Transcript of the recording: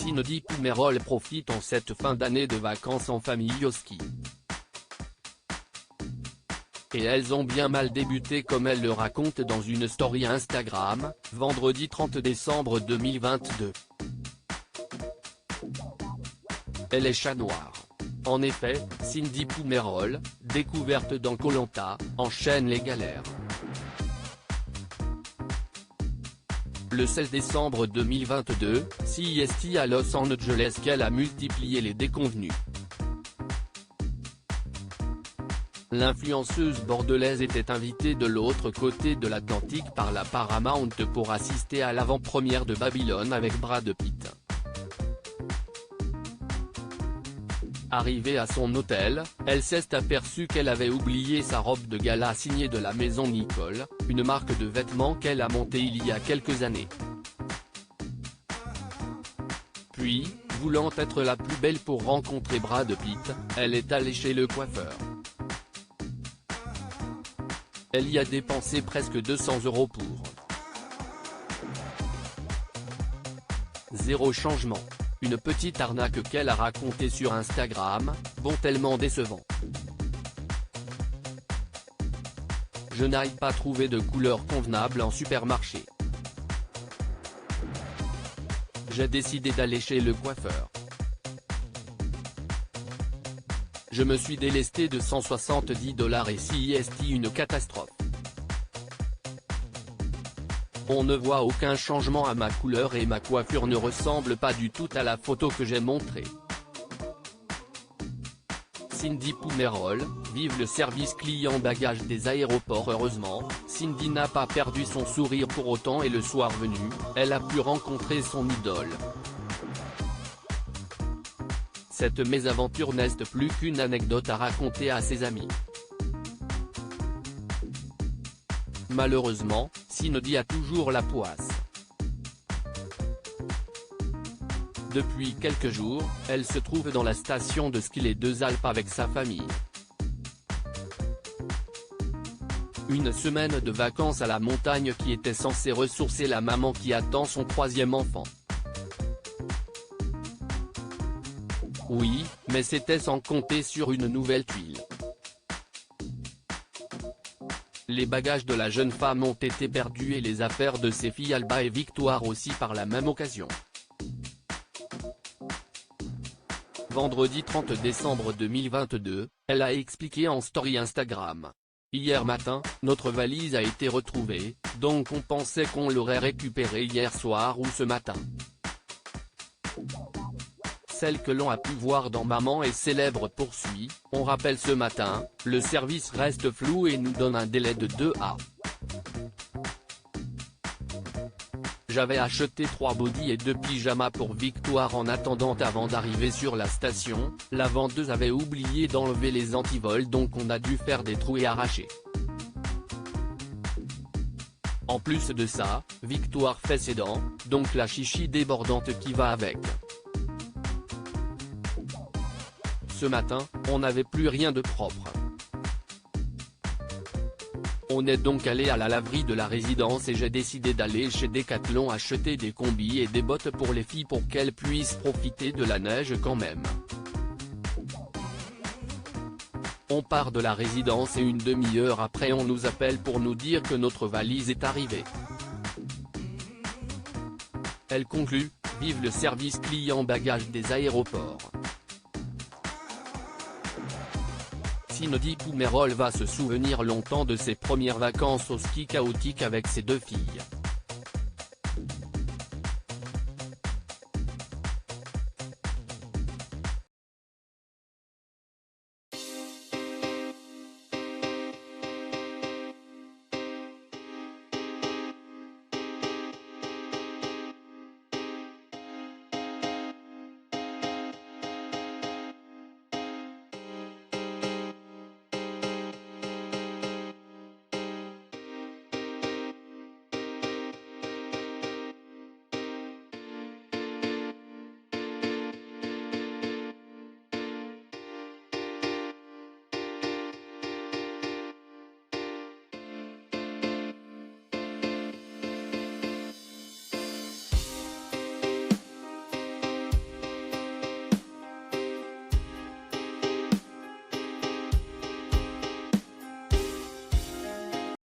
Cindy Poumerol profite en cette fin d'année de vacances en famille au ski. Et elles ont bien mal débuté comme elle le raconte dans une story Instagram, vendredi 30 décembre 2022. Elle est chat noir. En effet, Cindy Poumerol, découverte dans Koh Lanta, enchaîne les galères. Le 16 décembre 2022, CEST à Los Angeles qu'elle a multiplié les déconvenus. L'influenceuse bordelaise était invitée de l'autre côté de l'Atlantique par la Paramount pour assister à l'avant-première de Babylone avec Brad Pitt. Arrivée à son hôtel, elle s'est aperçue qu'elle avait oublié sa robe de gala signée de la maison Nicole, une marque de vêtements qu'elle a montée il y a quelques années. Puis, voulant être la plus belle pour rencontrer Brad Pitt, elle est allée chez le coiffeur. Elle y a dépensé presque 200 € pour zéro changement. Une petite arnaque qu'elle a racontée sur Instagram, bon tellement décevant. Je n'arrive pas à trouver de couleur convenable en supermarché. J'ai décidé d'aller chez le coiffeur. Je me suis délesté de 170 $ et CEST une catastrophe. On ne voit aucun changement à ma couleur et ma coiffure ne ressemble pas du tout à la photo que j'ai montrée. Cindy Poumerol, vive le service client bagages des aéroports. Heureusement, Cindy n'a pas perdu son sourire pour autant et le soir venu, elle a pu rencontrer son idole. Cette mésaventure n'est plus qu'une anecdote à raconter à ses amis. Malheureusement, Cindy a toujours la poisse. Depuis quelques jours, elle se trouve dans la station de ski Les Deux Alpes avec sa famille. Une semaine de vacances à la montagne qui était censée ressourcer la maman qui attend son 3e enfant. Oui, mais c'était sans compter sur une nouvelle tuile. Les bagages de la jeune femme ont été perdus et les affaires de ses filles Alba et Victoire aussi par la même occasion. Vendredi 30 décembre 2022, elle a expliqué en story Instagram. Hier matin, notre valise a été retrouvée, donc on pensait qu'on l'aurait récupérée hier soir ou ce matin. Celle que l'on a pu voir dans Maman est célèbre poursuit, on rappelle ce matin, le service reste flou et nous donne un délai de 2 à. J'avais acheté 3 bodys et 2 pyjamas pour Victoire en attendant avant d'arriver sur la station, la vendeuse avait oublié d'enlever les antivols donc on a dû faire des trous et arracher. En plus de ça, Victoire fait ses dents, donc la chichi débordante qui va avec. Ce matin, on n'avait plus rien de propre. On est donc allé à la laverie de la résidence et j'ai décidé d'aller chez Decathlon acheter des combis et des bottes pour les filles pour qu'elles puissent profiter de la neige quand même. On part de la résidence et une demi-heure après on nous appelle pour nous dire que notre valise est arrivée. Elle conclut, vive le service client bagages des aéroports. Cindy Poumerol va se souvenir longtemps de ses premières vacances au ski chaotique avec ses 2 filles.